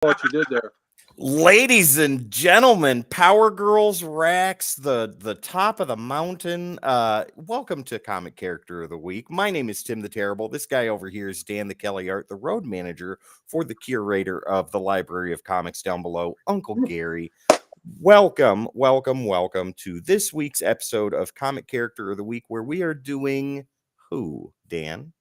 what you did there. Ladies and gentlemen, Power Girls racks the top of the mountain. Welcome to Comic Character of the Week. My name is Tim the Terrible. This guy over here is Dan the Kelly Art, the road manager for the curator of the Library of Comics down below, Uncle Gary. Welcome to this week's episode of Comic Character of the Week, where we are doing who, Dan?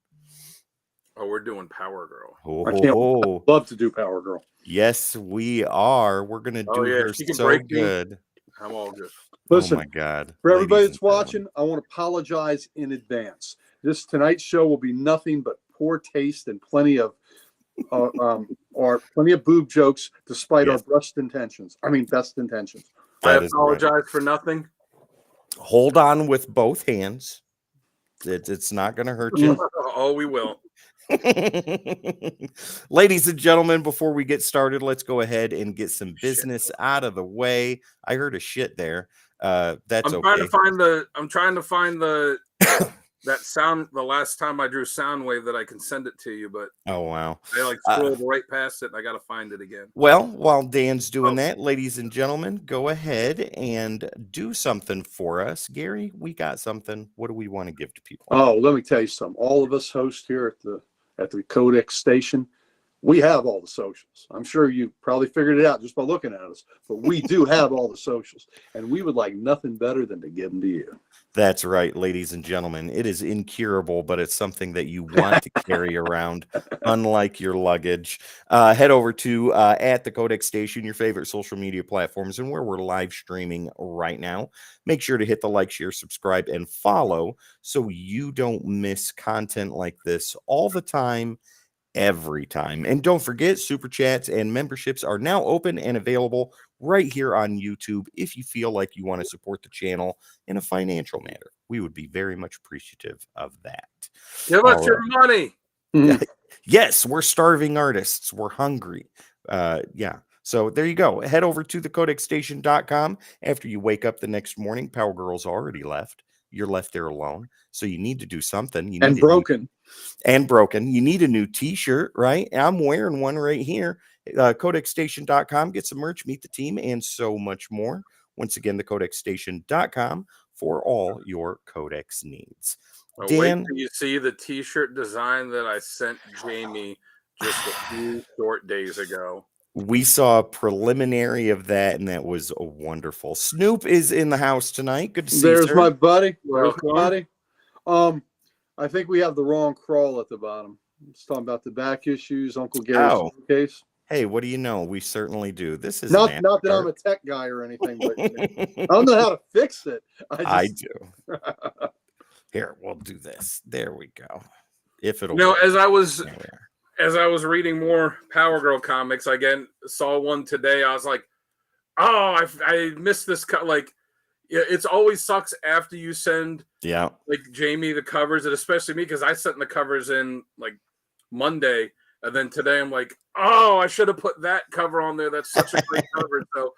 Oh, we're doing Power Girl. I'd love to do Power Girl. Yes, we are. We're gonna do her so good. I'm all good. Listen, oh my God! For everybody that's watching, I want to apologize in advance. This tonight's show will be nothing but poor taste and plenty of boob jokes, despite our best intentions. Best intentions. I apologize for nothing. Hold on with both hands. It's not going to hurt you. Oh, we will. Ladies and gentlemen, before we get started, let's go ahead and get some business out of the way. I heard a shit there. That's I'm trying to find the that sound. The last time I drew Soundwave that I can send it to you, but oh wow, I scrolled right past it and I got to find it again. Well, while Dan's doing that, ladies and gentlemen, go ahead and do something for us. Gary, we got something. What do we want to give to people? Oh, let me tell you something. All of us hosts here at the Codex station, we have all the socials. I'm sure you probably figured it out just by looking at us, but we do have all the socials, and we would like nothing better than to give them to you. That's right, ladies and gentlemen. It is incurable, but it's something that you want to carry around, unlike your luggage. Head over to at the Codex Station, your favorite social media platforms, and where we're live streaming right now. Make sure to hit the like, share, subscribe, and follow so you don't miss content like this all the time, every time. And don't forget, super chats and memberships are now open and available right here on YouTube if you feel like you want to support the channel in a financial manner. We would be very much appreciative of that. Give us your money. Yes, we're starving artists. We're hungry. So there you go. Head over to thecodexstation.com. After you wake up the next morning, Power Girl's already left. You're left there alone. So you need to do something. You need broken. You need a new t-shirt, right? I'm wearing one right here. CodexStation.com. Get some merch, meet the team, and so much more. Once again, thecodexstation.com for all your Codex needs. Dan, wait till you see the t-shirt design that I sent Jamie just a few short days ago. We saw a preliminary of that, and that was wonderful. Snoop is in the house tonight. Good to see you. There's my buddy. Welcome. I think we have the wrong crawl at the bottom. It's talking about the back issues, Uncle Gary's case. Hey, what do you know? We certainly do. This is not that I'm a tech guy or anything, but I don't know how to fix it. I do. Here, we'll do this. There we go. If it'll as I was reading more Power Girl comics, I again saw one today. I was like, oh, I missed this it's always sucks after you send Jamie the covers, and especially me, because I sent the covers in Monday, and then today I'm like, oh, I should have put that cover on there. That's such a great cover. So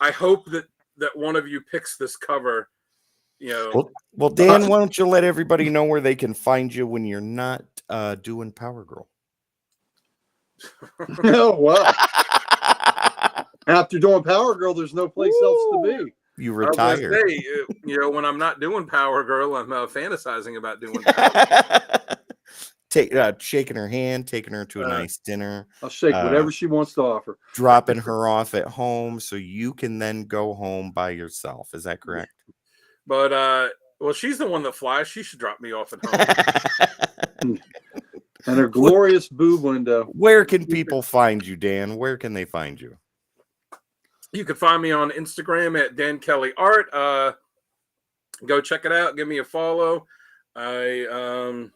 I hope that one of you picks this cover. Well, Dan, why don't you let everybody know where they can find you when you're not doing Power Girl? Oh wow! After doing Power Girl, there's no place else to be. You retire. When I'm not doing Power Girl, I'm fantasizing about doing Power Girl. Shaking her hand, taking her to a nice dinner. I'll shake whatever she wants to offer. Dropping her off at home so you can then go home by yourself. Is that correct? But, she's the one that flies. She should drop me off at home. And her glorious boob window. Where can people find you, Dan? Where can they find you? You can find me on Instagram at Dan Kelly Art. Go check it out. Give me a follow. That's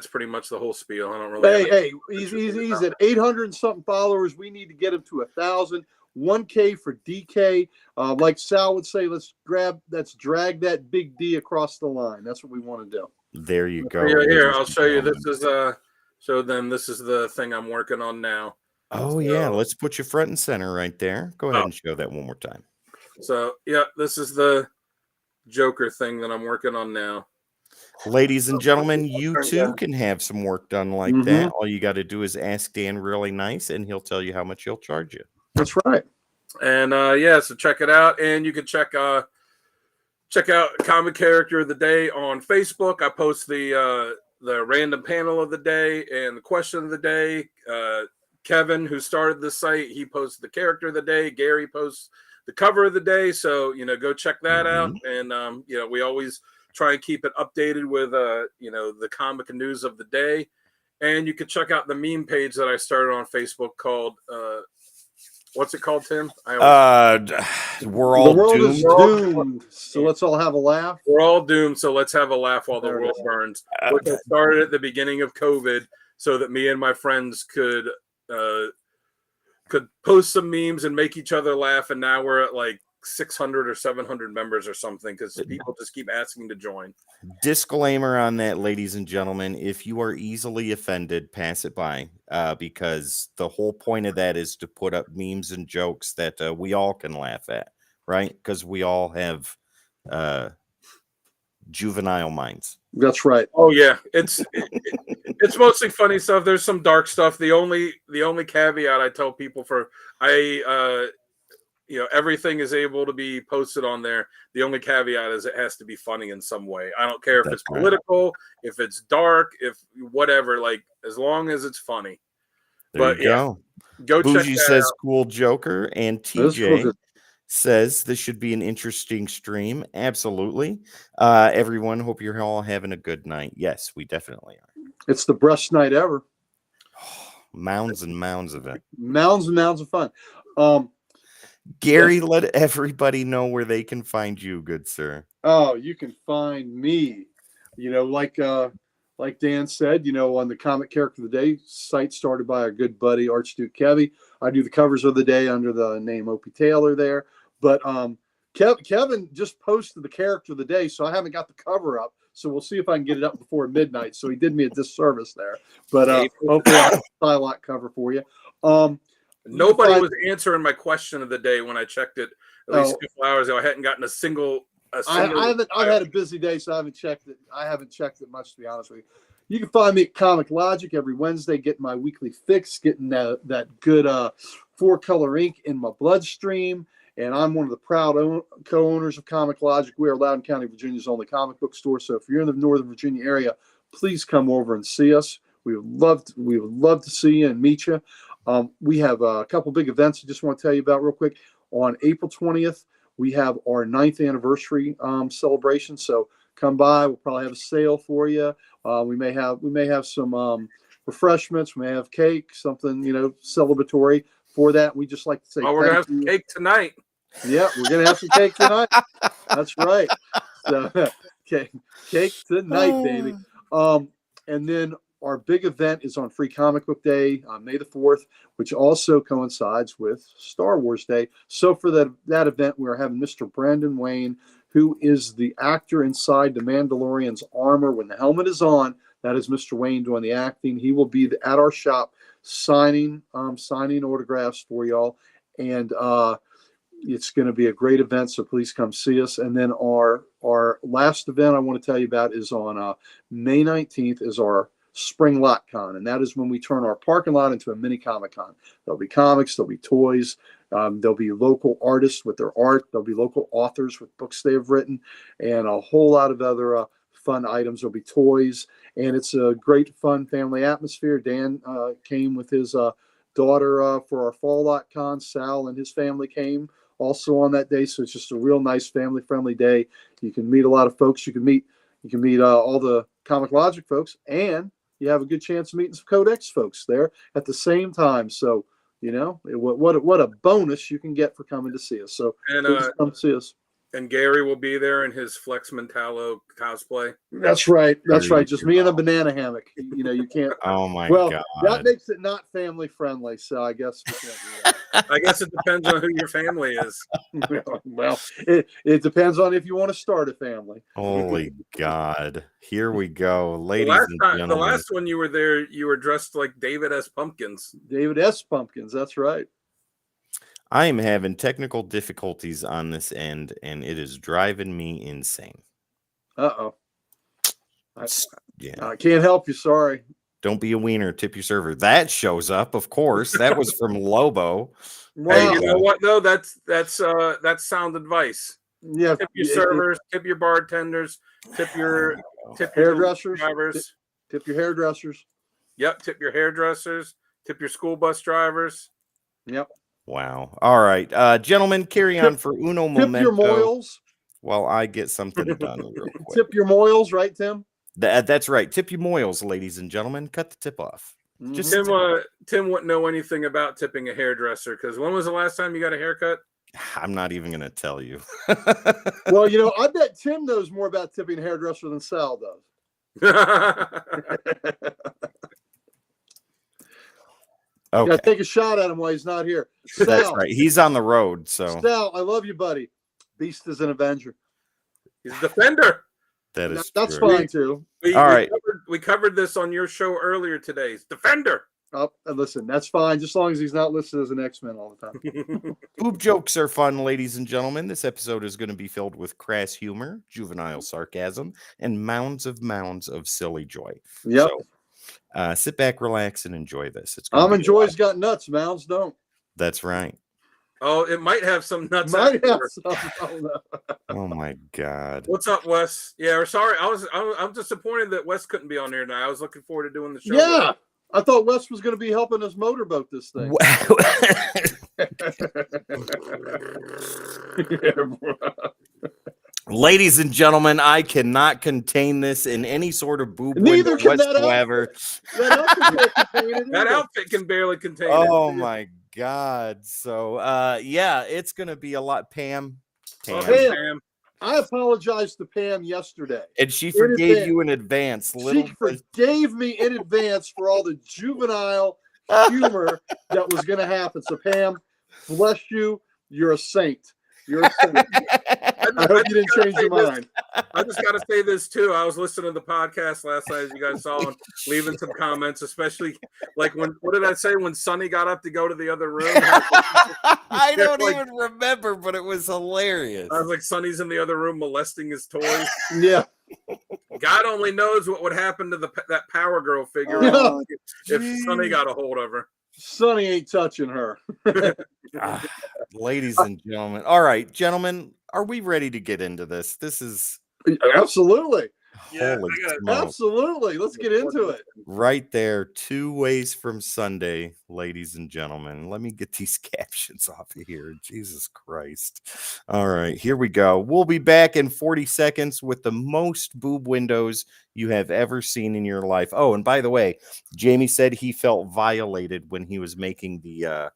pretty much the whole spiel. I don't really. He's at 800 and something followers. We need to get him to 1,000. 1K for DK. Like Sal would say, let's drag that big D across the line. That's what we want to do. There you go. Here, I'll show you. This is this is the thing I'm working on now. Oh yeah, let's put you front and center right there. Go ahead and show that one more time. So this is the Joker thing that I'm working on now. Ladies and gentlemen, you too can have some work done like that. All you got to do is ask Dan really nice, and he'll tell you how much he'll charge you. That's right. And so check it out, and you can check out Comic Character of the Day on Facebook. I post the random panel of the day and the question of the day. Kevin, who started the site, he posts the character of the day. Gary posts the cover of the day. So, go check that out. And, we always try and keep it updated with, the comic news of the day. And you can check out the meme page that I started on Facebook called, what's it called, Tim? We're all the world doomed. is doomed. So let's all have a laugh. We're all doomed. So let's have a laugh while the There it world is. burns. Which I started at the beginning of COVID so that me and my friends could post some memes and make each other laugh. And now we're at like 600 or 700 members or something because people just keep asking to join. Disclaimer on that, ladies and gentlemen, if you are easily offended, pass it by, because the whole point of that is to put up memes and jokes that we all can laugh at, right? Because we all have juvenile minds. That's right. Oh yeah, it's mostly funny stuff. There's some dark stuff. The only caveat I tell people everything is able to be posted on there. The only caveat is it has to be funny in some way. I don't care if it's political, if it's dark, if whatever, like as long as it's funny. There you go. Go check Bougie that says out. cool Joker, and TJ says this should be an interesting stream. Absolutely. Everyone, hope you're all having a good night. Yes, we definitely are. It's the best night ever. Mounds and mounds of it. Mounds and mounds of fun. Gary, let everybody know where they can find you, good sir. Oh, you can find me, like Dan said, on the Comic Character of the Day site started by our good buddy Archduke Kevy. I do the covers of the day under the name Opie Taylor there. But Kevin just posted the Character of the Day, so I haven't got the cover up. So we'll see if I can get it up before midnight. So he did me a disservice there. But hopefully I'll have a Psylocke cover for you. Nobody was answering my question of the day when I checked it at least a couple hours ago. I hadn't gotten a single. I've had a busy day, so I haven't checked it. I haven't checked it much, to be honest with you. You can find me at Comic Logic every Wednesday, getting my weekly fix, getting that good 4-color ink in my bloodstream. And I'm one of the proud co-owners of Comic Logic. We are Loudoun County, Virginia's only comic book store. So if you're in the Northern Virginia area, please come over and see us. We would love to see you and meet you. We have a couple big events I just want to tell you about real quick. On April 20th, we have our 9th anniversary celebration. So come by. We'll probably have a sale for you. We may have some refreshments. We may have cake, something celebratory for that. We just like to say, we're gonna have some cake tonight. Yeah, we're gonna have some cake tonight. That's right. So, cake tonight, baby. And then our big event is on Free Comic Book Day on May the 4th, which also coincides with Star Wars Day. So for that event, we're having Mr. Brandon Wayne, who is the actor inside the Mandalorian's armor. When the helmet is on, that is Mr. Wayne doing the acting. He will be at our shop signing autographs for y'all. And it's going to be a great event, so please come see us. And then our last event I want to tell you about is on May 19th is our Spring Lot Con, and that is when we turn our parking lot into a mini Comic Con. There'll be comics, there'll be toys, there'll be local artists with their art, there'll be local authors with books they have written, and a whole lot of other fun items. There'll be toys, and it's a great, fun family atmosphere. Dan came with his daughter for our Fall Lot Con. Sal and his family came also on that day, so it's just a real nice family-friendly day. You can meet a lot of folks. You can meet all the Comic Logic folks, and you have a good chance of meeting some Codex folks there at the same time. So, what a bonus you can get for coming to see us. So please come see us. And Gary will be there in his Flex Mentallo cosplay. That's right. That's right. Just me in a banana hammock. You can't. Oh my God. That makes it not family friendly. So I guess we can't do that. I guess it depends on who your family is. Well, it depends on if you want to start a family. Holy God. Here we go. Ladies and gentlemen. The last one you were there, you were dressed like David S. Pumpkins. David S. Pumpkins. That's right. I am having technical difficulties on this end, and it is driving me insane. Uh-oh. Yeah. I can't help you. Sorry. Don't be a wiener. Tip your server. That shows up, of course. That was from Lobo. Hey, Wow. you know what though? That's sound advice. Yeah. Tip your servers, tip your bartenders, tip your hairdressers, drivers. tip your hairdressers. Yep, tip your hairdressers, tip your school bus drivers. Yep. Wow. All right. Gentlemen, carry on for uno Tip your momento moils. while I get something done real quick. Tip your moils, right, Tim? That's right. Tip your moils, ladies and gentlemen. Cut the tip off. Mhm. Just Tim wouldn't know anything about tipping a hairdresser because when was the last time you got a haircut? I'm not even going to tell you. Well, you know, I bet Tim knows more about tipping a hairdresser than Sal does. Okay. Yeah, take a shot at him while he's not here. Sal, That's right. He's on the road, so Sal, I love you, buddy. Beast is an Avenger. He's a defender. that's That's true. fine too. All right. We covered this on your show earlier today. He's defender. Oh, and listen, that's fine, just as long as he's not listed as an X-Men all the time. Boob jokes are fun, ladies and gentlemen. This episode is going to be filled with crass humor, juvenile sarcasm, and mounds of silly joy. Yep. So, sit back, relax, and enjoy this. It's Almond Joy's got nuts, Mounds don't. That's right. Oh, it might have some nuts. Might have afterwards. some, I don't know. Oh my God. What's up, Wes? Yeah, we're sorry. I'm disappointed that Wes couldn't be on here now. I was looking forward to doing the show. Yeah, I thought Wes was going to be helping us motorboat this thing. Ladies and gentlemen, I cannot contain this in any sort of boob Neither window can that whatsoever. That outfit can barely contain it. Oh my God. So yeah, it's gonna be a lot. Pam. Oh, Pam. I apologized to Pam yesterday. And she forgave you in advance. She forgave me in advance for all the juvenile humor that was going to happen. So, Pam, bless you. You're a saint. You're a saint. I hope you didn't change your mind. I just got to say this, too. I was listening to the podcast last night, as you guys saw, and leaving some comments, especially like what did I say when Sonny got up to go to the other room? I don't even remember, but it was hilarious. I was like, Sonny's in the other room molesting his toys. Yeah. God only knows what would happen to that Power Girl figure if Sonny got a hold of her. Sonny ain't touching her. Ladies and gentlemen. All right, gentlemen, are we ready to get into this? This is absolutely. Yeah, absolutely. Let's get into it. Right there, 2 ways from Sunday, ladies and gentlemen. Let me get these captions off of here. Jesus Christ. All right, here we go. We'll be back in 40 seconds with the most boob windows you have ever seen in your life. Oh, and by the way, Jamie said he felt violated when he was making the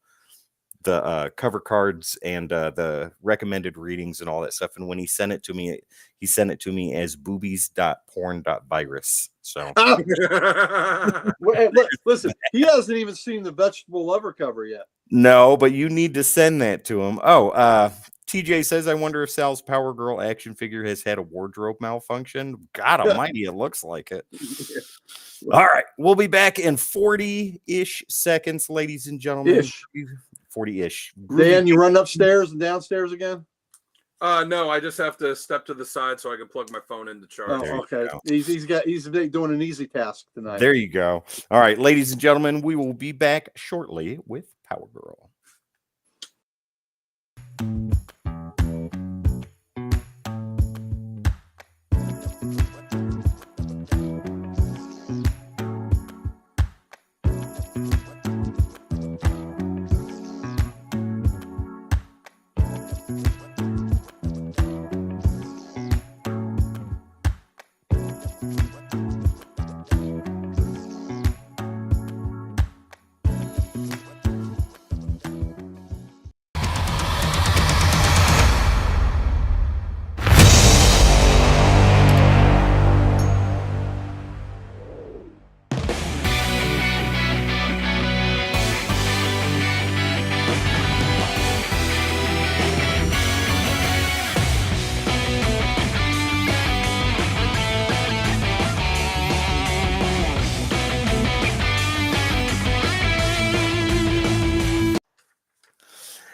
cover cards and the recommended readings and all that stuff. And when he sent it to me as boobies.porn.virus. So listen, he hasn't even seen the vegetable lover cover yet. No, but you need to send that to him. Oh, TJ says, I wonder if Sal's Power Girl action figure has had a wardrobe malfunction. God almighty, it looks like it. All right, we'll be back in 40-ish seconds, ladies and gentlemen. 40-ish. Dan, you run upstairs and downstairs again? No, I just have to step to the side so I can plug my phone into charge. Oh, okay. He's doing an easy task tonight. There you go. All right, ladies and gentlemen, we will be back shortly with Power Girl.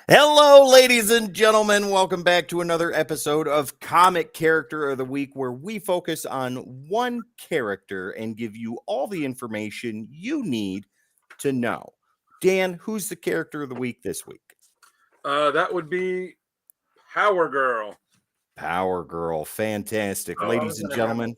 Hello, ladies and gentlemen. Welcome back to another episode of Comic Character of the Week, where we focus on one character and give you all the information you need to know. Dan, who's the character of the week this week? That would be Power Girl. Power Girl. Fantastic. Oh, Ladies and gentlemen,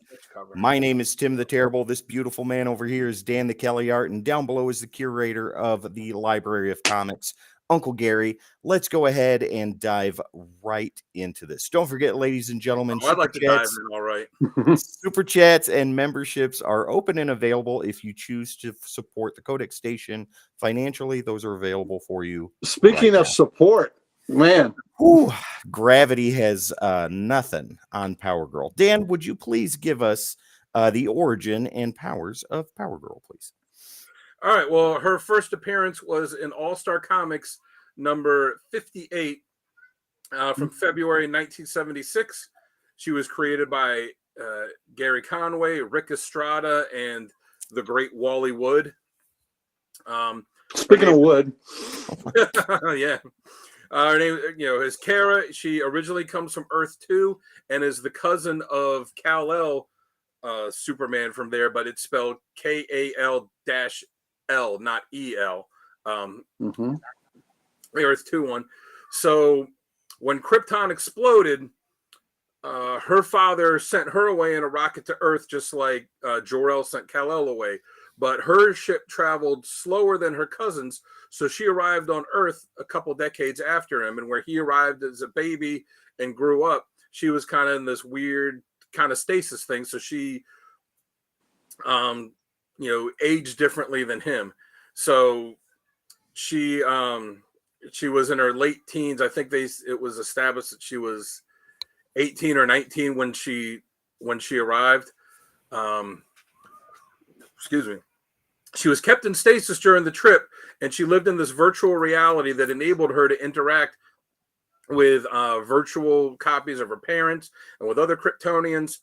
my name is Tim the Terrible. This beautiful man over here is Dan the Kelly Art, and down below is the curator of the Library of Comics, Uncle Gary. Let's go ahead and dive right into this. Don't forget, ladies and gentlemen, I'd like to dive in, all right. Super chats and memberships are open and available if you choose to support the Codex Station financially. Those are available for you. Speaking of support, man. Whew, gravity has nothing on Power Girl. Dan, would you please give us the origin and powers of Power Girl, please? All right. Well, her first appearance was in All-Star Comics number 58 from February 1976. She was created by Gary Conway, Rick Estrada, and the great Wally Wood. Speaking of Wood. Yeah. Her name, is Kara. She originally comes from Earth 2 and is the cousin of Kal-El, Superman from there, but it's spelled Kal-L, not E-L. Earth 2 one. So when Krypton exploded, her father sent her away in a rocket to Earth, just like Jor-El sent Kal-El away. But her ship traveled slower than her cousin's, so she arrived on Earth a couple decades after him. And where he arrived as a baby and grew up, she was kind of in this weird kind of stasis thing. So she, aged differently than him. So she was in her late teens. I think it was established that she was 18 or 19 when she arrived. Excuse me. She was kept in stasis during the trip, and she lived in this virtual reality that enabled her to interact with virtual copies of her parents and with other Kryptonians.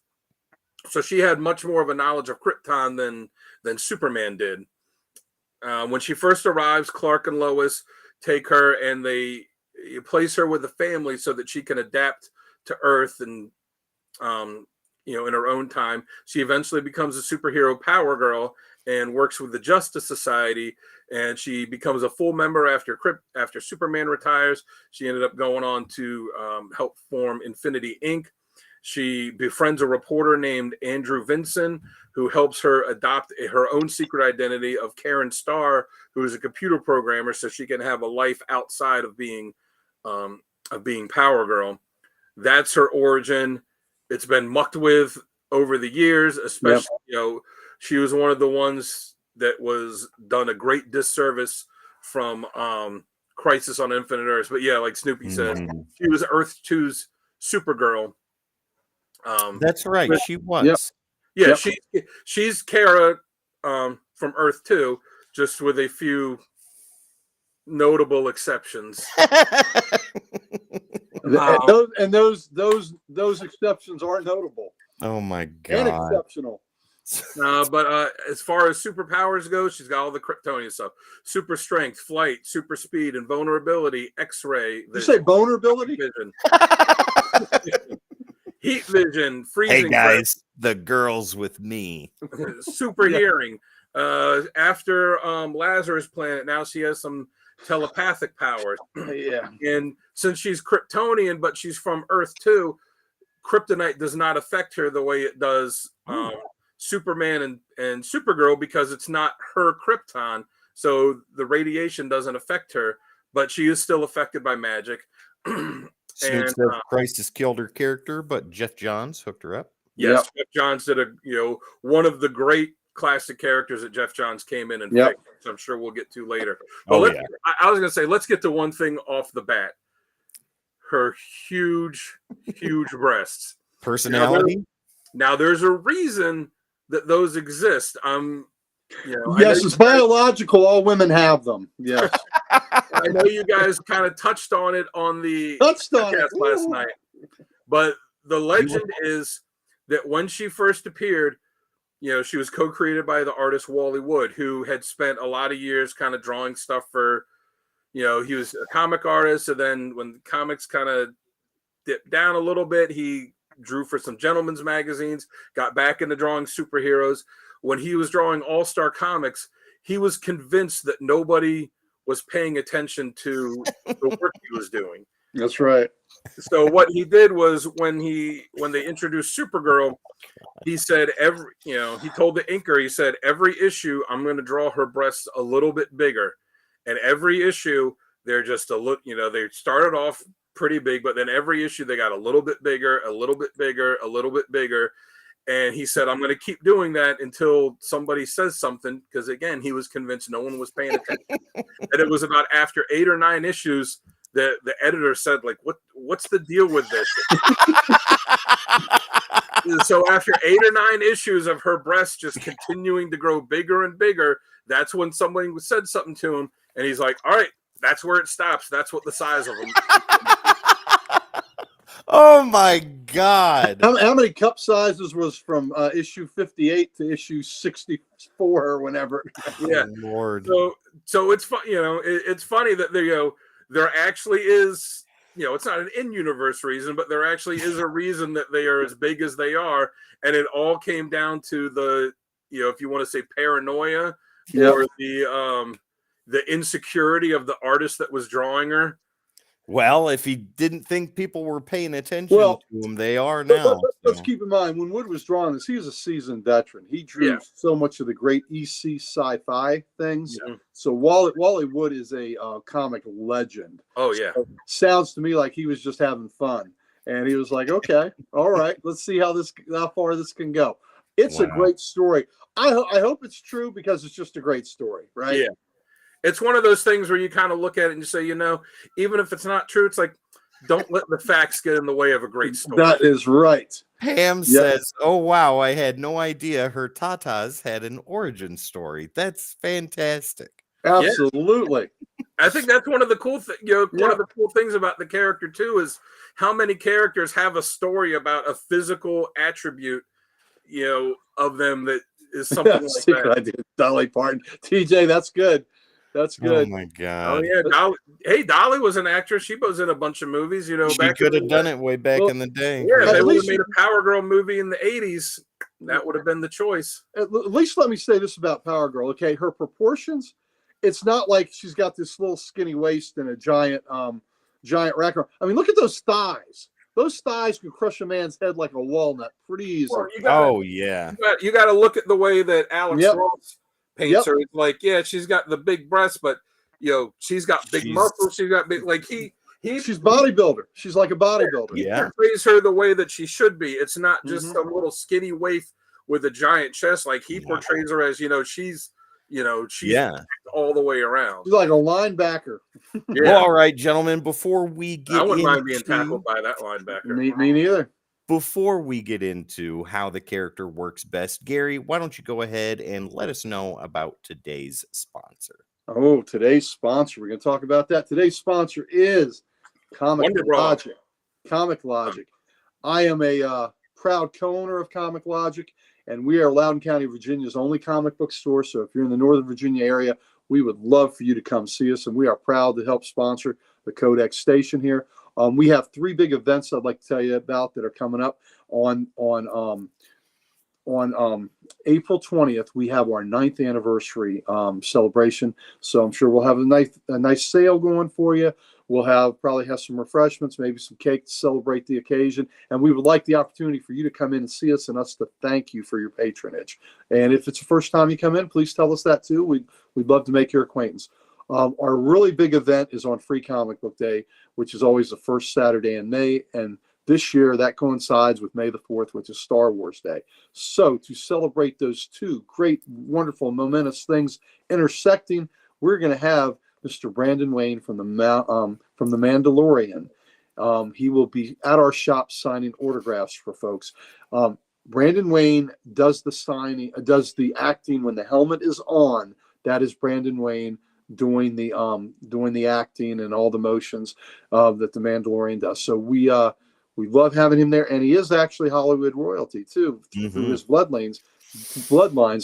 So she had much more of a knowledge of Krypton than Superman did. When she first arrives, Clark and Lois take her and they place her with the family so that she can adapt to Earth and in her own time. She eventually becomes a superhero Power Girl and works with the Justice Society, and she becomes a full member after Superman retires. She ended up going on to help form Infinity Inc. She befriends a reporter named Andrew Vinson, who helps her adopt her own secret identity of Karen Starr, who is a computer programmer, so she can have a life outside of being Power Girl. That's her origin. It's been mucked with over the years, especially, she was one of the ones that was done a great disservice from Crisis on Infinite Earths. But yeah, like Snoopy says, she was Earth 2's Supergirl. That's right. She was. Yeah, she's Kara from Earth 2, just with a few notable exceptions. Those exceptions are notable. Oh my god! And exceptional. But as far as superpowers go, she's got all the Kryptonian stuff: super strength, flight, super speed, invulnerability, X-ray. You say vulnerability? Vision. Heat vision, freezing. Hey guys, the girls with me. Super hearing. After Lazarus Planet, now she has some telepathic powers. Yeah. And since she's Kryptonian, but she's from Earth 2, kryptonite does not affect her the way it does Superman and Supergirl, because it's not her Krypton. So the radiation doesn't affect her, but she is still affected by magic. Snoop says Christ has killed her character, but Jeff Johns hooked her up. Yes, Jeff Johns did one of the great classic characters that Jeff Johns came in and fixed, which I'm sure we'll get to later. But I was going to say, let's get to one thing off the bat. Her huge, huge breasts. Personality? Now, there's a reason that those exist. Yes, it's biological. All women have them. Yes. I know you guys kind of touched on it on the podcast last night, but the legend is that when she first appeared, she was co-created by the artist Wally Wood, who had spent a lot of years kind of drawing stuff for, he was a comic artist, and then when comics kind of dipped down a little bit, he drew for some gentlemen's magazines, got back into drawing superheroes. When he was drawing All-Star Comics, he was convinced that nobody was paying attention to the work he was doing. That's right. So what he did was when they introduced Supergirl, he said he told the inker, he said, every issue I'm going to draw her breasts a little bit bigger. And every issue they're just a look, they started off pretty big, but then every issue they got a little bit bigger, a little bit bigger, a little bit bigger. And he said, I'm going to keep doing that until somebody says something, because again, he was convinced no one was paying attention. And it was about after 8 or 9 issues that the editor said, like, what's the deal with this? So after 8 or 9 issues of her breasts just continuing to grow bigger and bigger, that's when somebody said something to him, and he's like, all right, that's where it stops. That's what the size of them. Oh my God! How many cup sizes was from issue 58 to issue 64 or whenever? Yeah, Oh, Lord. So it's fun. It's funny that there actually is. It's not an in-universe reason, but there actually is a reason that they are as big as they are, and it all came down to the, if you want to say paranoia, or the insecurity of the artist that was drawing her. Well, if he didn't think people were paying attention to him, they are now. Let's keep in mind, when Wood was drawing this, he was a seasoned veteran. He drew so much of the great EC sci-fi things. Yeah. So Wally Wood is a comic legend. Oh, yeah. So sounds to me like he was just having fun. And he was like, okay, all right, let's see how far this can go. It's a great story. I hope it's true, because it's just a great story, right? Yeah. It's one of those things where you kind of look at it and you say, even if it's not true, it's like, don't let the facts get in the way of a great story. That is right. Pam says, oh, wow, I had no idea her tatas had an origin story. That's fantastic. Absolutely. Yeah. I think that's one of the cool things. One of the cool things about the character, too, is how many characters have a story about a physical attribute, of them that is something like that. Idea. Dolly Parton. TJ, that's good. That's good. Oh my God. Oh yeah, Dolly. Hey, Dolly was an actress. She was in a bunch of movies. She could have done it way back in the day. Yeah, if they would have made a Power Girl movie in the '80s, that would have been the choice. At least let me say this about Power Girl. Okay, her proportions. It's not like she's got this little skinny waist and a giant rack. I mean, look at those thighs. Those thighs can crush a man's head like a walnut pretty easily. Well, you got to look at the way that Alex Ross paints her. It's like, she's got the big breasts, but she's got big muscles. She's got big, she's bodybuilder. She's like a bodybuilder. He portrays her the way that she should be. It's not just some little skinny waif with a giant chest. Like he portrays her as, she's all the way around. She's like a linebacker. Well, all right, gentlemen, before we get I wouldn't mind being tackled by that linebacker. Me neither. Before we get into how the character works best, Gary, why don't you go ahead and let us know about today's sponsor? Oh, today's sponsor. We're going to talk about that. Today's sponsor is Comic Logic. Comic Logic. I am a proud co-owner of Comic Logic, and we are Loudoun County, Virginia's only comic book store. So if you're in the Northern Virginia area, we would love for you to come see us, and we are proud to help sponsor the Codex station here. We have 3 big events I'd like to tell you about that are coming up on April 20th. We have our 9th anniversary celebration. So I'm sure we'll have a nice sale going for you. We'll probably have some refreshments, maybe some cake to celebrate the occasion. And we would like the opportunity for you to come in and see us, and us to thank you for your patronage. And if it's the first time you come in, please tell us that too. We'd love to make your acquaintance. Our really big event is on Free Comic Book Day, which is always the first Saturday in May. And this year that coincides with May the 4th, which is Star Wars Day. So to celebrate those 2 great, wonderful, momentous things intersecting, we're going to have Mr. Brandon Wayne from the Mandalorian. He will be at our shop signing autographs for folks. Brandon Wayne does the signing, does the acting when the helmet is on. That is Brandon Wayne doing the acting and all the motions that the Mandalorian does. So we love having him there, and he is actually Hollywood royalty too through his bloodlines.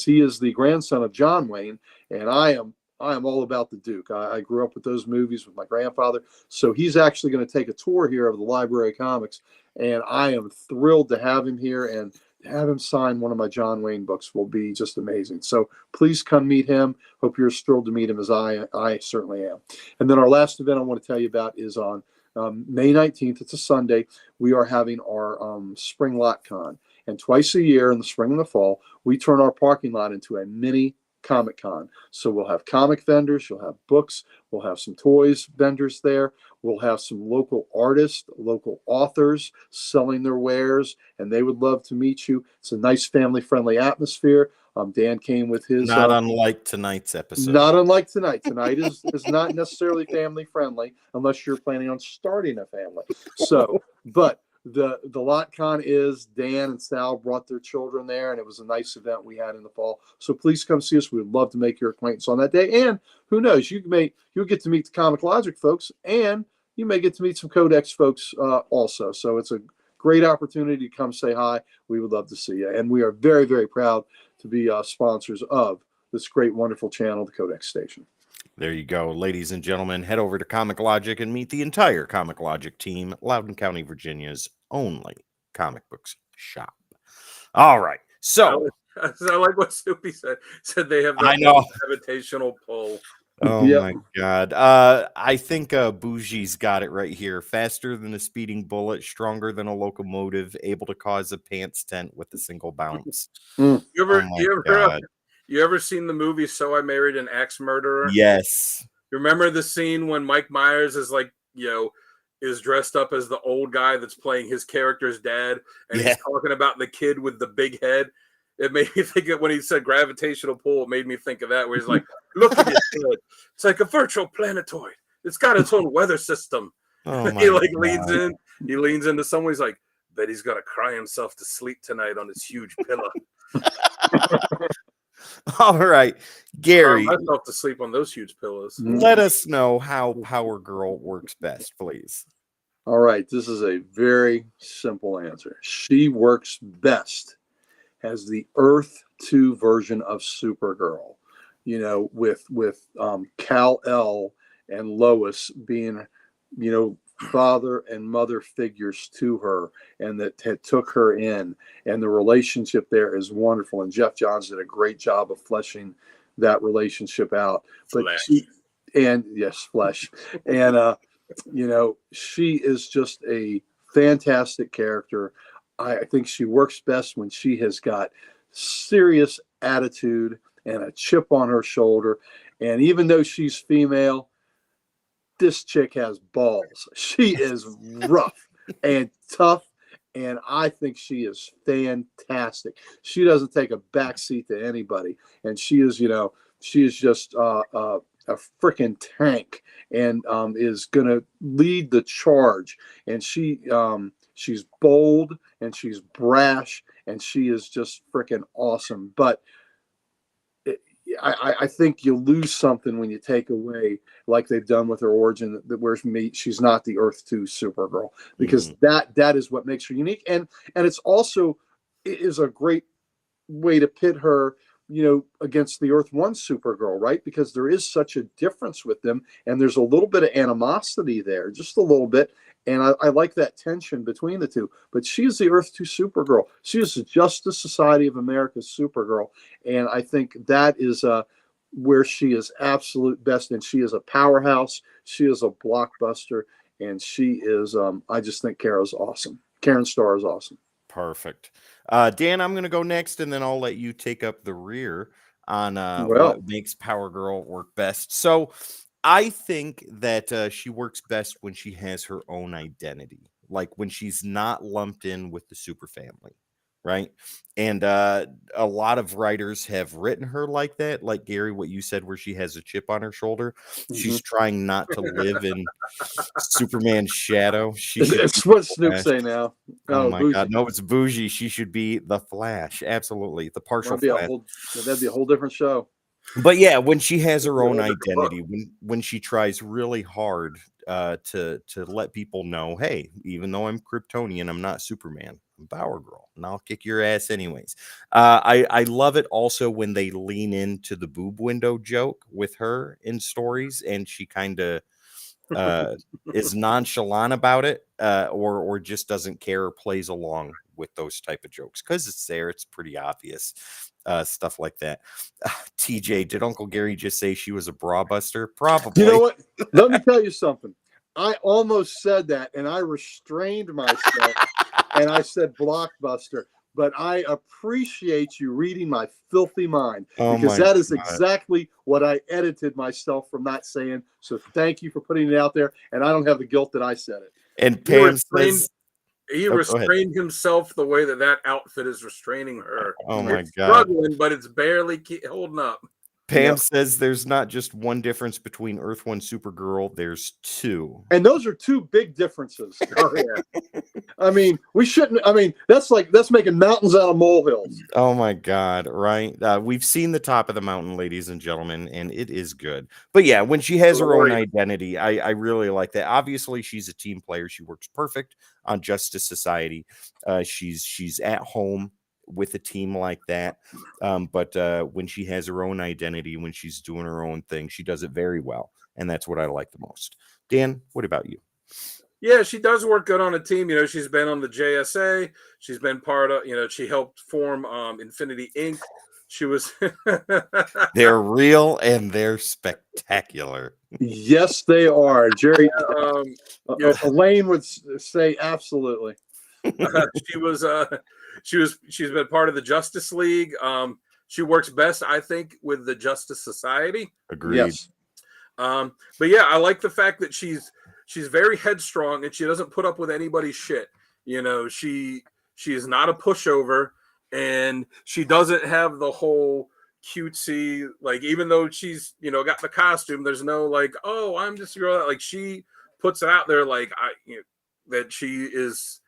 He is the grandson of John Wayne, and I am I am all about the Duke. I grew up with those movies with my grandfather. So he's actually going to take a tour here of the Library of Comics. And I am thrilled to have him here, and to have him sign one of my John Wayne books will be just amazing. So please come meet him. Hope you're as thrilled to meet him as I certainly am. And then our last event I want to tell you about is on May 19th. It's a Sunday. We are having our Spring Lot Con. And twice a year in the spring and the fall, we turn our parking lot into a mini Comic Con. So we'll have comic vendors, you'll have books, we'll have some toys vendors there, we'll have some local artists, local authors selling their wares, and they would love to meet you. It's a nice family-friendly atmosphere. Dan came with his not unlike tonight's episode. Not unlike tonight. Tonight is not necessarily family friendly unless you're planning on starting a family. So, but the Lot Con is, Dan and Sal brought their children there, and it was a nice event we had in the fall. So please come see us. We'd love to make your acquaintance on that day. And who knows, you'll get to meet the Comic Logic folks, and you may get to meet some Codex folks also. So it's a great opportunity to come say hi. We would love to see you. And we are very, very proud to be sponsors of this great, wonderful channel, the Codex Station. There you go, ladies and gentlemen. Head over to Comic Logic and meet the entire Comic Logic team, Loudoun County, Virginia's only comic books shop. All right, so I like what Soupy said. Said they have I know gravitational pull. Oh Yep. my God. I think Bougie's got it right here. Faster than a speeding bullet, stronger than a locomotive, able to cause a pants tent with a single bounce. You God. ever seen the movie So I Married an Axe Murderer? Yes. Remember the scene when Mike Myers is like, is dressed up as the old guy that's playing his character's dad, and he's talking about the kid with the big head? It made me think of when he said gravitational pull. It made me think of that, where he's like, "Look at it, kid. It's like a virtual planetoid. It's got its own weather system." Oh He my leans God. in. He leans into someone. He's like, "Bet he's gonna cry himself to sleep tonight on his huge pillow." All right, Gary, I myself to sleep on those huge pillows. let us know how Power Girl works best, please. All right, this is a very simple answer. She works best as the Earth 2 version of Supergirl, with Kal-El and Lois being, father and mother figures to her, and that had took her in, and the relationship there is wonderful. And Jeff Johns did a great job of fleshing that relationship out. But Flesh. Flesh. And she is just a fantastic character. I think she works best when she has got serious attitude and a chip on her shoulder. And even though she's female, this chick has balls. She is rough and tough, and I think she is fantastic. She doesn't take a backseat to anybody, and she is just a freaking tank, and is going to lead the charge. And she's bold, and she's brash, and she is just freaking awesome. But I think you lose something when you take away, like they've done with her origin, where she's not the Earth 2 Supergirl, because that is what makes her unique. And it's also is a great way to pit her, against the Earth 1 Supergirl, right? Because there is such a difference with them, and there's a little bit of animosity there, just a little bit. And I like that tension between the two. But she is the Earth 2 Supergirl. She is the Justice Society of America's Supergirl. And I think that is where she is absolute best. And she is a powerhouse. She is a blockbuster. And she is, I just think Kara's awesome. Karen Starr is awesome. Perfect. Dan, I'm going to go next, and then I'll let you take up the rear on what makes Power Girl work best. So I think that she works best when she has her own identity, like when she's not lumped in with the super family, right? And a lot of writers have written her like that, like Gary, what you said, where she has a chip on her shoulder. She's trying not to live in Superman's shadow. It's what Snoop say now. Oh my God, no, it's Bougie. She should be the Flash, absolutely, the partial Flash. That'd be a whole different show. But yeah, when she has her own identity, when she tries really hard to let people know, hey, even though I'm Kryptonian, I'm not Superman. I'm Power Girl, and I'll kick your ass anyways. I love it also when they lean into the boob window joke with her in stories, and she kind of is nonchalant about it, or just doesn't care or plays along with those type of jokes because it's there. It's pretty obvious. Stuff like that. TJ, did Uncle Gary just say she was a bra buster? Probably. You know what? Let me tell you something. I almost said that, and I restrained myself, and I said blockbuster. But I appreciate you reading my filthy mind, because that is exactly what I edited myself from not saying. So thank you for putting it out there, and I don't have the guilt that I said it. And Pam says he restrained himself the way that outfit is restraining her. Oh my it's God. struggling, but it's barely holding up. Pam says there's not just one difference between Earth 1 Supergirl, there's two. And those are two big differences. Oh, yeah. I mean, we shouldn't. I mean, that's making mountains out of molehills. Oh my God, right? We've seen the top of the mountain, ladies and gentlemen, and it is good. But yeah, when she has her own identity, I really like that. Obviously, she's a team player. She works perfect on Justice Society. She's at home with a team like that. But when she has her own identity, when she's doing her own thing, she does it very well. And that's what I like the most. Dan, what about you? Yeah, she does work good on a team. You know, she's been on the JSA. She's been part of, she helped form Infinity Inc. She was. They're real and they're spectacular. Yes, they are. Jerry, Elaine would say absolutely. She's been part of the Justice League. She works best, I think, with the Justice Society. Agreed. Yes. But yeah, I like the fact that she's very headstrong and she doesn't put up with anybody's shit. You know, she is not a pushover, and she doesn't have the whole cutesy, like, even though she's, got the costume, there's no like, oh, I'm just a girl. Like, she puts it out there like that she is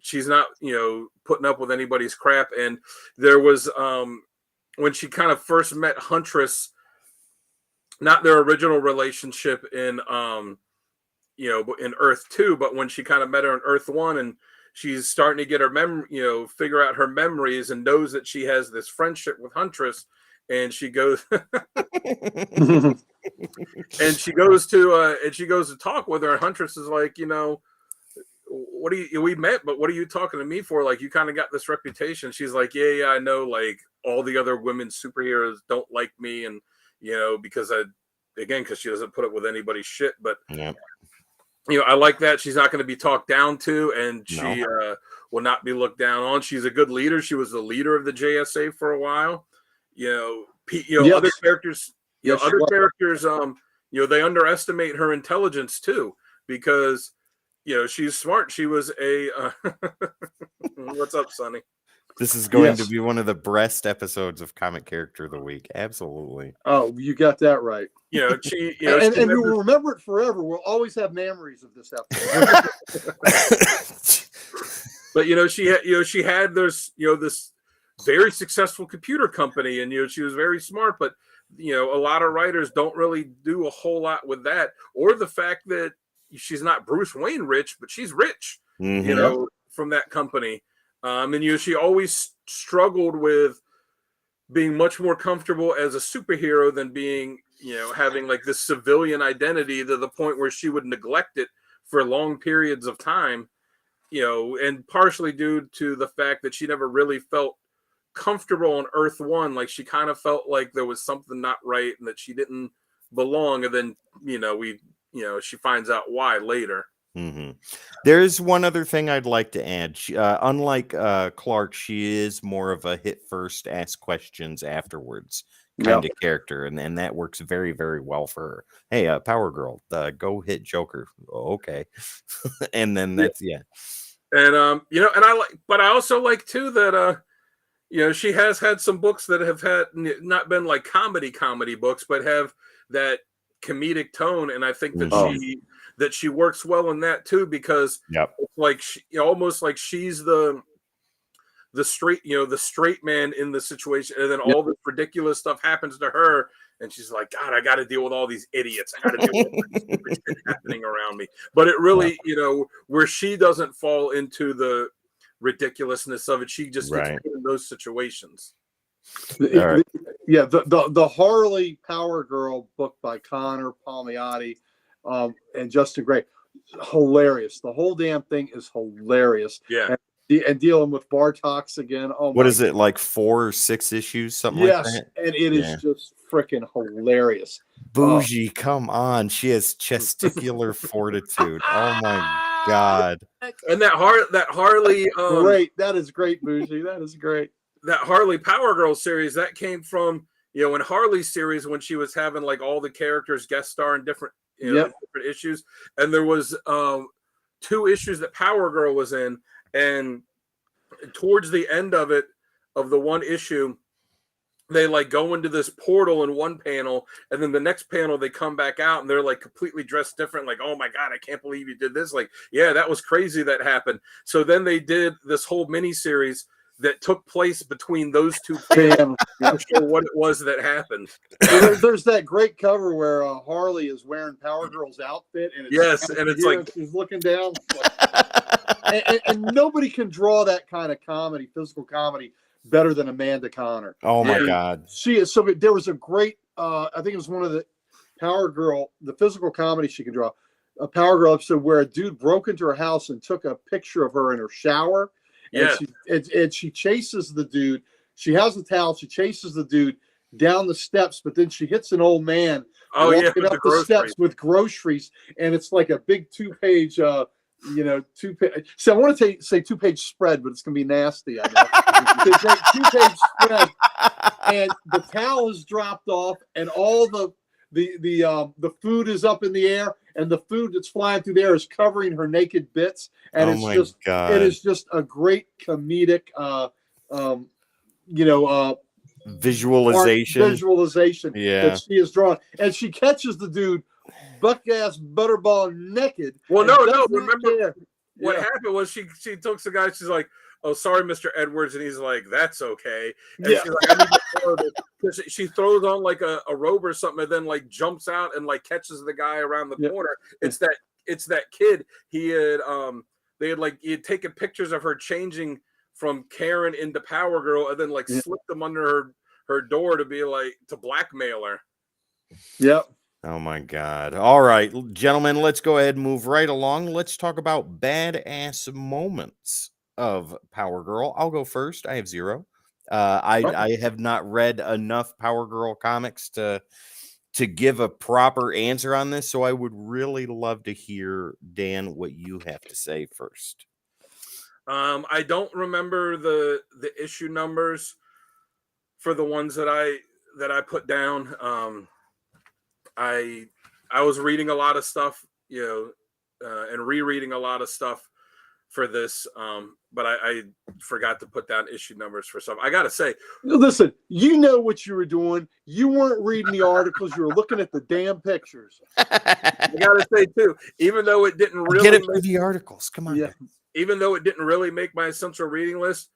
she's not, putting up with anybody's crap. And there was when she kind of first met Huntress, not their original relationship in in Earth 2, but when she kind of met her in Earth 1, and she's starting to get her figure out her memories, and knows that she has this friendship with Huntress, and she goes and she goes to talk with her, and Huntress is like, what do you, we met, but what are you talking to me for? Like, you kind of got this reputation. She's like, yeah, I know, like, all the other women superheroes don't like me, and because she doesn't put up with anybody's shit. But I like that she's not going to be talked down to, and she will not be looked down on. She's a good leader. She was the leader of the JSA for a while. Other characters, they underestimate her intelligence too, because she's smart. She was a what's up, Sonny? This is going to be one of the best episodes of Comic Character of the Week. Absolutely. Oh, you got that right. And we will remember it forever. We'll always have memories of this episode. But she had this this very successful computer company, and she was very smart. But a lot of writers don't really do a whole lot with that, or the fact that she's not Bruce Wayne rich, but she's rich. From that company. And she always struggled with being much more comfortable as a superhero than being, having like this civilian identity, to the point where she would neglect it for long periods of time, and partially due to the fact that she never really felt comfortable on Earth 1. Like, she kind of felt like there was something not right and that she didn't belong. And then, she finds out why later. Mm-hmm. There's one other thing I'd like to add. Unlike Clark, she is more of a hit first, ask questions afterwards kind of character, and that works very, very well for her. Hey, Power Girl, go hit Joker. Oh, okay. And then that's and and I also like too that she has had some books that have had not been like comedy books, but have that comedic tone, and I think that she works well in that too, because it's like almost like she's the straight the straight man in the situation, and then all this ridiculous stuff happens to her, and she's like, God, I got to deal with all these idiots. I got to deal with all this stupid shit happening around me. But it really, where she doesn't fall into the ridiculousness of it. She just gets Right. put in those situations. All right. Yeah, the Harley Power Girl book by Connor Palmiotti and Justin Gray, hilarious. The whole damn thing is hilarious. Yeah. And dealing with Bartox again. Oh, What my is it, like 4 or 6 issues, something Yes, like that? and it is Yeah. just freaking hilarious. Bougie, come on. She has testicular fortitude. Oh my God. And that Harley Great. That is great, Bougie. That is great. that Harley Power Girl series that came from, in Harley's series when she was having like all the characters guest star in different Yep. different issues, and there was 2 issues that Power Girl was in, and towards the end of it, of the one issue, they like go into this portal in one panel, and then the next panel they come back out and they're like completely dressed different, like, oh my God, I can't believe you did this. Like, yeah, that was crazy that happened. So then they did this whole mini series that took place between those 2 panels to show what it was that happened. There's that great cover where Harley is wearing Power Girl's outfit, and it's like she's looking down, and nobody can draw that kind of comedy, physical comedy, better than Amanda Connor. Oh my Yeah. God. She is so good. There was a great, I think it was one of the Power Girl, the physical comedy she can draw, a Power Girl episode where a dude broke into her house and took a picture of her in her shower. Yeah. And she chases the dude. She has the towel. She chases the dude down the steps, but then she hits an old man walking with up the steps with groceries, and it's like a big 2-page, 2-page. So I want to say 2-page spread, but it's gonna be nasty. I know. It's a 2-page spread, and the towel is dropped off, and all the food is up in the air, and the food that's flying through the air is covering her naked bits, and God. it is just a great comedic visualization Yeah. that she has drawn, and she catches the dude buck ass butterball naked. Well, and no, doesn't remember care. what Yeah. happened was she took the guy. She's like, "Oh, sorry, Mr. Edwards," and he's like, "That's okay." And Yeah. she's like, "I need to throw this." 'Cause she throws on like a robe or something, and then like jumps out and like catches the guy around the Yeah. corner. It's that kid. He had taken pictures of her changing from Karen into Power Girl, and then like slipped them under her door to be like to blackmail her. Yep. Oh my God. All right, gentlemen, let's go ahead and move right along. Let's talk about badass moments of Power Girl. I'll go first. I have 0. I have not read enough Power Girl comics to give a proper answer on this, so I would really love to hear, Dan, what you have to say first. I don't remember the issue numbers for the ones that I put down. I was reading a lot of stuff, and rereading a lot of stuff for this, but I forgot to put down issue numbers for some. I gotta say, listen, you know what you were doing. You weren't reading the articles. You were looking at the damn pictures. I gotta say too, even though it didn't really get it through the articles. Come on. Yeah. Even though it didn't really make my essential reading list,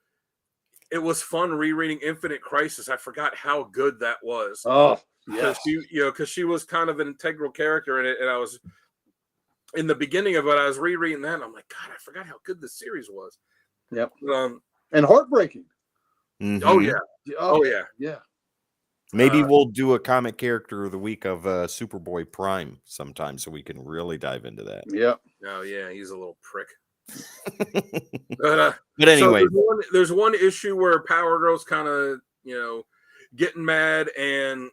it was fun rereading Infinite Crisis. I forgot how good that was. Oh, yes. Because she was kind of an integral character in it, and I was in the beginning of it. I was rereading that, and I'm like, God, I forgot how good this series was. Yep. And heartbreaking. Mhm. Oh yeah. Oh yeah. Yeah. Maybe we'll do a comic character of the week of Superboy Prime sometime, so we can really dive into that. Yep. Oh yeah, he's a little prick. But anyway, so there's one issue where Power Girl's kind of getting mad, and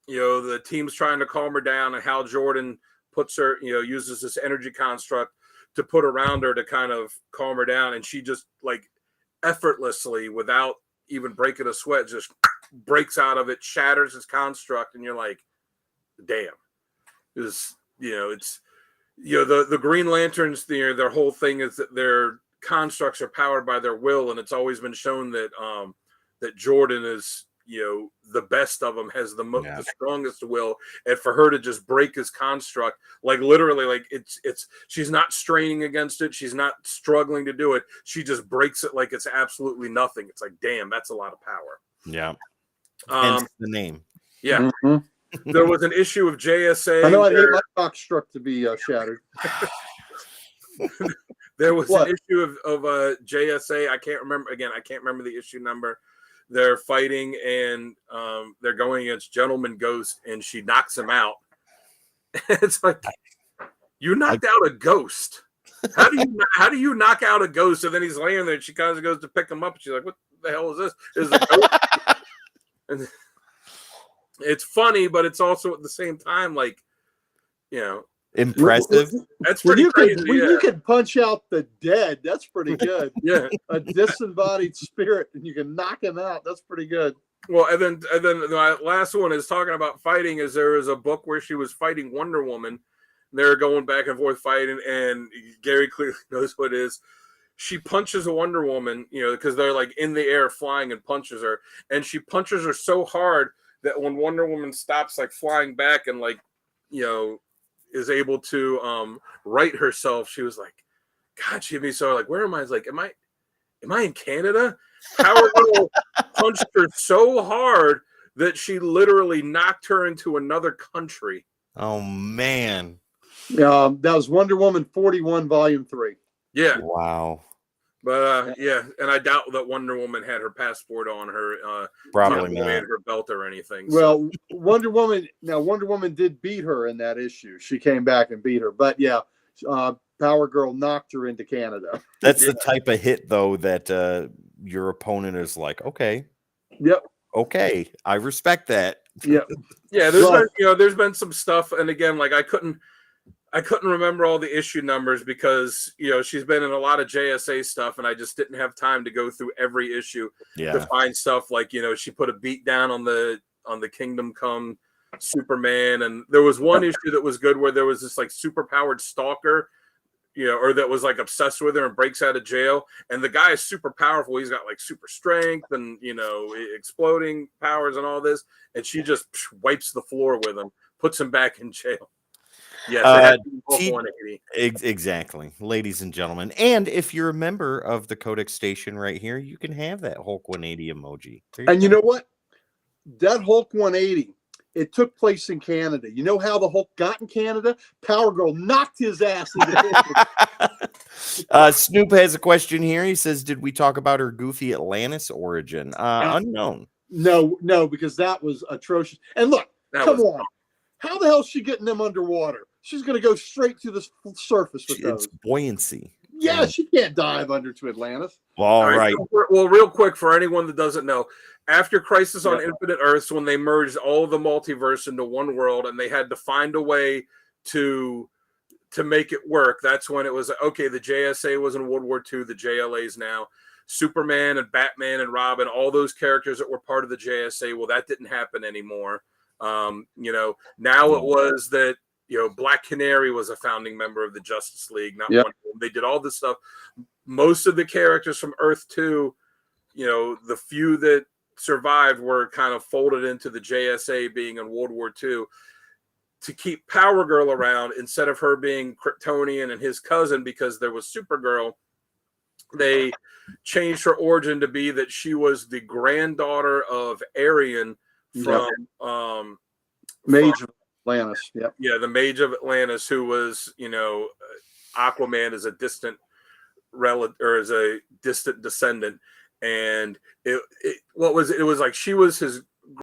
the team's trying to calm her down, and Hal Jordan puts her, uses this energy construct to put around her to kind of calm her down, and she just like effortlessly, without even breaking a sweat, just breaks out of it, shatters his construct, and you're like, damn. It's the Green Lanterns, their whole thing is that their constructs are powered by their will, and it's always been shown that that Jordan is the best of them, has the strongest will, and for her to just break his construct, like literally, like it's she's not straining against it, she's not struggling to do it, she just breaks it like it's absolutely nothing. It's like, damn, that's a lot of power. Yeah. Hence the name. Yeah. Mm-hmm. There was an issue of JSA. I know I'd hate my construct to be shattered. There was What? an issue of JSA. I can't remember. Again, I can't remember the issue number. They're fighting and they're going against Gentleman Ghost, and she knocks him out. It's like, you knocked out a ghost. How do you knock out a ghost? And then he's laying there, and she kind of goes to pick him up, and she's like, "What the hell is this? Is it a ghost?" And it's funny, but it's also at the same time like, you know, Impressive. that's pretty crazy. When Yeah. you can punch out the dead, that's pretty good. Yeah. A disembodied spirit, and you can knock him out. That's pretty good. Well, and then the last one is talking about fighting. Is there was a book where she was fighting Wonder Woman. They're going back and forth fighting, and Gary clearly knows what it is. She punches a Wonder Woman, you know, because they're like in the air flying, and punches her, and she punches her so hard that when Wonder Woman stops like flying back and like, you know, is able to right herself, she was like, God, she'd be so like, where am I? I was like, am I in Canada? Power Girl punched her so hard that she literally knocked her into another country. Oh man. That was Wonder Woman 41, Volume 3. Yeah. Wow. But yeah, and I doubt that Wonder Woman had her passport on her, Probably not not. her belt or anything. Well, Wonder Woman did beat her in that issue. She came back and beat her. But yeah, Power Girl knocked her into Canada. That's the type of hit though that your opponent is like, okay. Yep. Okay, I respect that. Yep. Yeah, there's been some stuff, and again, like I couldn't remember all the issue numbers because, you know, she's been in a lot of JSA stuff, and I just didn't have time to go through every issue to find stuff like, you know, she put a beat down on the Kingdom Come Superman, and there was one issue that was good where there was this like super powered stalker, you know, or that was like obsessed with her and breaks out of jail, and the guy is super powerful. He's got like super strength and, you know, exploding powers and all this, and she just wipes the floor with him, puts him back in jail. Yes, exactly, ladies and gentlemen. And if you're a member of the Codex Station right here, you can have that Hulk 180 emoji. And you know what? That Hulk 180, it took place in Canada. You know how the Hulk got in Canada? Power Girl knocked his ass into Snoop has a question here. He says, did we talk about her goofy Atlantis origin? Unknown. No, because that was atrocious. And look, come on. How the hell is she getting them underwater? She's going to go straight to the surface with those. It's buoyancy. Yeah, she can't dive under to Atlantis. All right. Well, real quick, for anyone that doesn't know, after Crisis on Infinite Earths, when they merged all of the multiverse into one world, and they had to find a way to make it work, that's when it was, okay, the JSA was in World War II, the JLA's now. Superman and Batman and Robin, all those characters that were part of the JSA, well, that didn't happen anymore. You know, now it was that, you know, Black Canary was a founding member of the Justice League. Not one. They did all this stuff. Most of the characters from Earth 2, you know, the few that survived were kind of folded into the JSA being in World War II to keep Power Girl around instead of her being Kryptonian and his cousin, because there was Supergirl. They changed her origin to be that she was the granddaughter of Arian from Mage of Atlantis. Yep. Yeah, the Mage of Atlantis, who was, you know, Aquaman as a distant relative or as a distant descendant. And it was like she was his